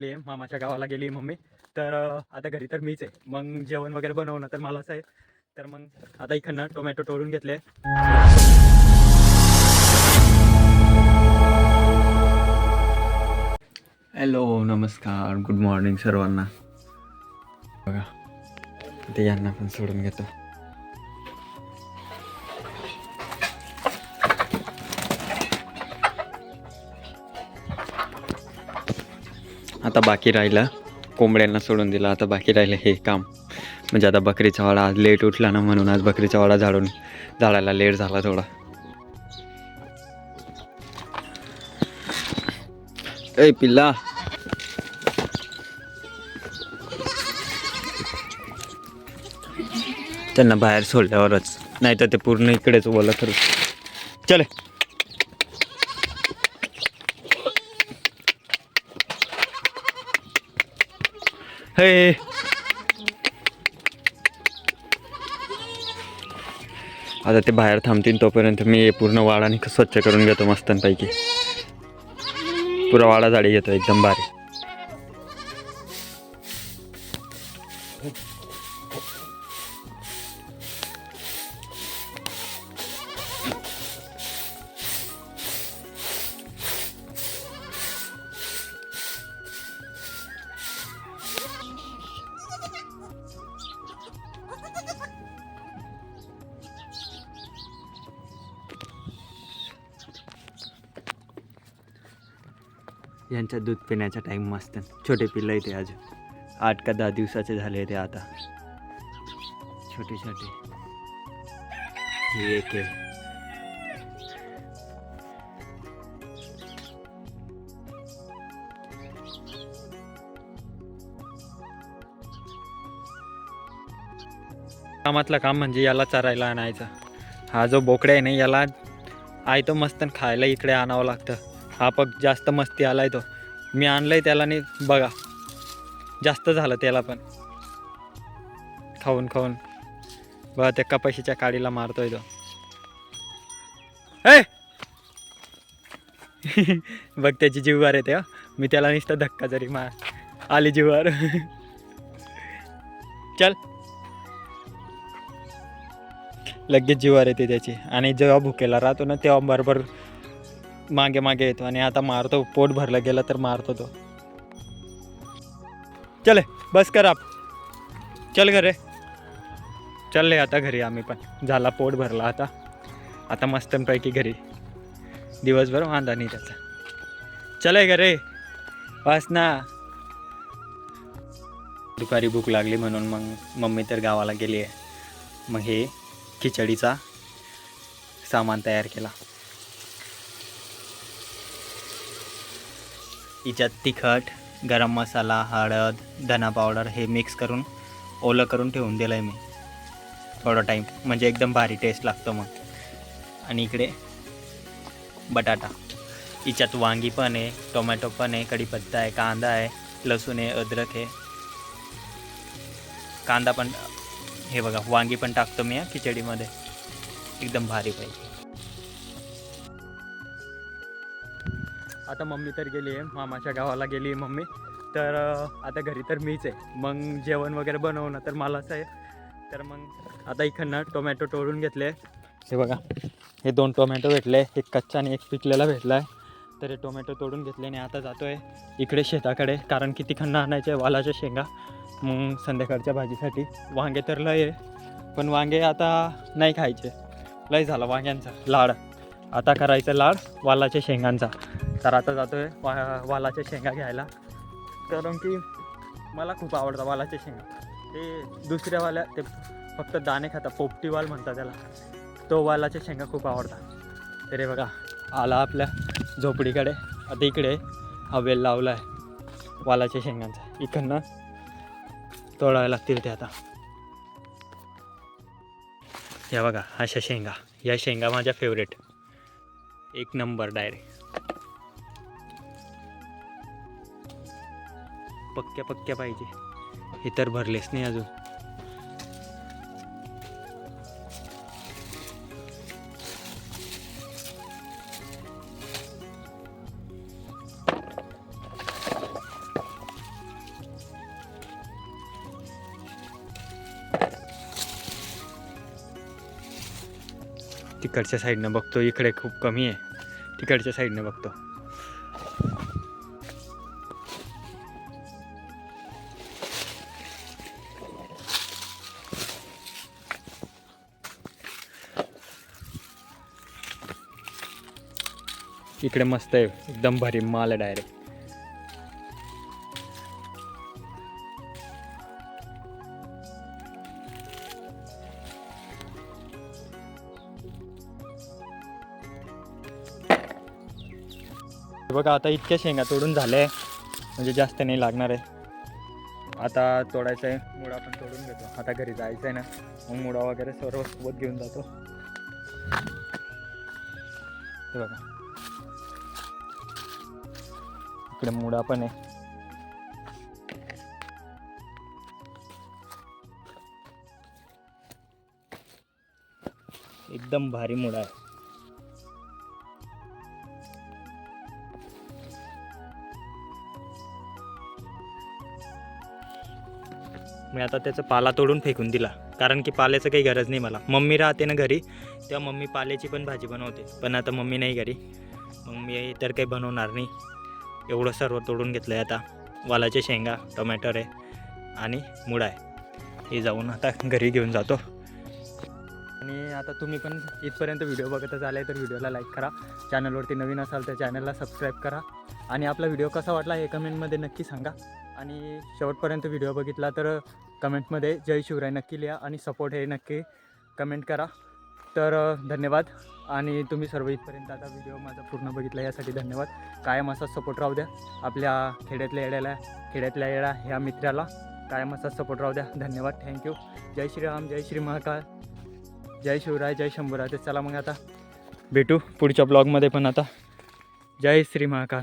मामाच्या गावाला गेली मम्मी, तर आता घरी तर मीच आहे. मग जेवण वगैरे बनवणं तर मलाच आहे. तर मग आता इकडनं टोमॅटो तोडून घेतले. हॅलो, नमस्कार, गुड मॉर्निंग सर्वांना. बघा ते यांना पण सोडून घेतो. आता बाकी राहिलं कोंबड्यांना सोडून दिलं. आता बाकी राहिलं हे काम, म्हणजे आता बकरीचा वाडा आज लेट उठला ना, म्हणून आज बकरीचा वाडा झाडायला लेट झाला थोडा. ए पिल्ला, त्यांना बाहेर सोडल्यावरच, नाही तर ते पूर्ण इकडेच बोलत करू. चले हे, आता ते बाहेर थांबतील तोपर्यंत मी पूर्ण वाडा स्वच्छ करून घेतो मस्तपैकी. पुरा वाडा झाडी घेतो एकदम भारी. यांच्या दूध पिण्याचा टाईम मस्त. छोटे पिल्लं ते अजून 8 का 10 दिवसाचे झाले ते आता, छोटे छोटे. हे एक आहे. कामातलं काम म्हणजे याला चरायला आणायचं. हा जो बोकडा आहे ना, याला आहे तो मस्त खायला इकडे आणावं लागतं. हा पग जास्त मस्ती आलाय तो. मी आणलंय त्याला नाही बघा, जास्त झालं त्याला पण खाऊन खाऊन. बघा त्या कपाशीच्या काडीला मारतोय तो. ए बघ त्याची जीवावर येते. मी त्याला नुसतं धक्का जरी आली जीवावर. चल, लगेच जीवावर येते त्याची. आणि जेव्हा भुकेला राहतो ना, तेव्हा बरोबर मागे मागे येतो आणि आता मारतो. पोट भरलं गेलं तर मारतो तो. चले बस कर आप, चल घरे. चालले आता घरी आम्ही पण. झाला पोट भरला आता. आता मस्तपैकी घरी. दिवसभर वांदा नाही त्याचा. चले घरे बस ना. दुपारी भूक लागली म्हणून मग मम्मी तर गावाला गेली आहे. मग हे खिचडीचा सामान तयार केला. हिच्यात तिखट, गरम मसाला, हळद, धना पावडर हे मिक्स करून ओलं करून ठेवून दिलं आहे मी थोडा टाईम, म्हणजे एकदम भारी टेस्ट लागतो मग. आणि इकडे बटाटा. हिच्यात वांगी पण आहे, टोमॅटो पण आहे, कढीपत्ता आहे, कांदा आहे, लसूण आहे, अद्रक आहे, कांदा पण. हे बघा वांगी पण टाकतो मी या खिचडीमध्ये, एकदम भारी पाहिजे. आता मम्मी तर गेली आहे, मामाच्या गावाला गेली आहे मम्मी. तर आता घरी तर मीच आहे. मग जेवण वगैरे बनवणं तर मलाच आहे. तर मग आता इकडनं टोमॅटो तोडून घेतले. हे बघा हे 2 टोमॅटो भेटले, एक कच्चा आणि एक पिकलेला भेटला आहे. तर हे टोमॅटो तोडून घेतले आणि आता जातो आहे इकडे शेताकडे, कारण की तिकडनं आणायचे वालाच्या शेंगा मग संध्याकाळच्या भाजीसाठी. वांगे तर लय आहे, पण वांगे आता नाही खायचे, लय झाला वांग्यांचा लाड. आता करायचं लाड वालाच्या शेंगांचा. तर आता जातो आहे वालाच्या शेंगा घ्यायला, कारण की मला खूप आवडतं वालाच्या शेंगा. ते दुसऱ्यावाल्या ते फक्त दाणे खाता, पोपटीवाल म्हणतात त्याला, तो वालाच्या शेंगा खूप आवडतात. तरी बघा आला आपल्या झोपडीकडे. आता इकडे हवेल लावला आहे वालाच्या शेंगांचा. इकडनं तोडायला लागतील ते आता. या बघा अशा शेंगा, या शेंगा माझ्या फेवरेट, एक नंबर डायरेक्ट. पक्क्या पक्क्या पाहिजे. हे तर भरलेच नाही अजून. तिकडच्या साईडनं बघतो, इकडे खूप कमी आहे, तिकडच्या साईडनं बघतो. इकडे मस्त आहे, एकदम भारी माल आहे डायरेक्ट. बघा आता इतक्या शेंगा तोडून झाल्या, म्हणजे जास्त नाही लागणार आहे. आता तोडायचं आहे, मुळा पण तोडून घेतो. आता घरी जायचं आहे ना, मग मुळा वगैरे सर्व सोबत घेऊन जातो. हे बघा इकडे मुळा पण आहे. एकदम भारी मुळा आहे. मी आता त्याचा पाला तोडून फेकून दिला, कारण की पाल्याचं काही गरज नाही मला. मम्मी राहते ना घरी, तेव्हा मम्मी पाल्याची पण भाजी बनवते, पण आता मम्मी नाही घरी, मग मी तर काही बनवणार नाही. एवढं सर्व तोडून घेतलं आहे. आता वालाचे शेंगा, टोमॅटो आहे आणि मुळा आहे, हे जाऊन आता घरी घेऊन जातो. आणि आता तुम्ही पण इथपर्यंत व्हिडिओ बघतच आले तर व्हिडिओला लाईक करा. चॅनलवरती नवीन असाल तर चॅनलला सबस्क्राईब करा. आणि आपला व्हिडिओ कसा वाटला हे कमेंटमध्ये नक्की सांगा. आणि शेवटपर्यंत व्हिडिओ बघितला तर कमेंटमध्ये जय शिवराय नक्की लिहा आणि सपोर्ट हे नक्की कमेंट करा. तर धन्यवाद. आणि तुम्ही सर्व इथपर्यंत आता व्हिडिओ माझा पूर्ण बघितला यासाठी धन्यवाद. कायम असाच सपोर्ट राहू द्या. आपल्या खेड्यातल्या येडा ह्या मित्राला कायम असाच सपोर्ट राहू द्या. धन्यवाद. थँक्यू. जय श्रीराम, जय श्री महाकाळ, जय शिवराय, जय शंभूराज. चला मग आता भेटू पुढच्या ब्लॉगमध्ये पण. आता जय श्री महाकाळ.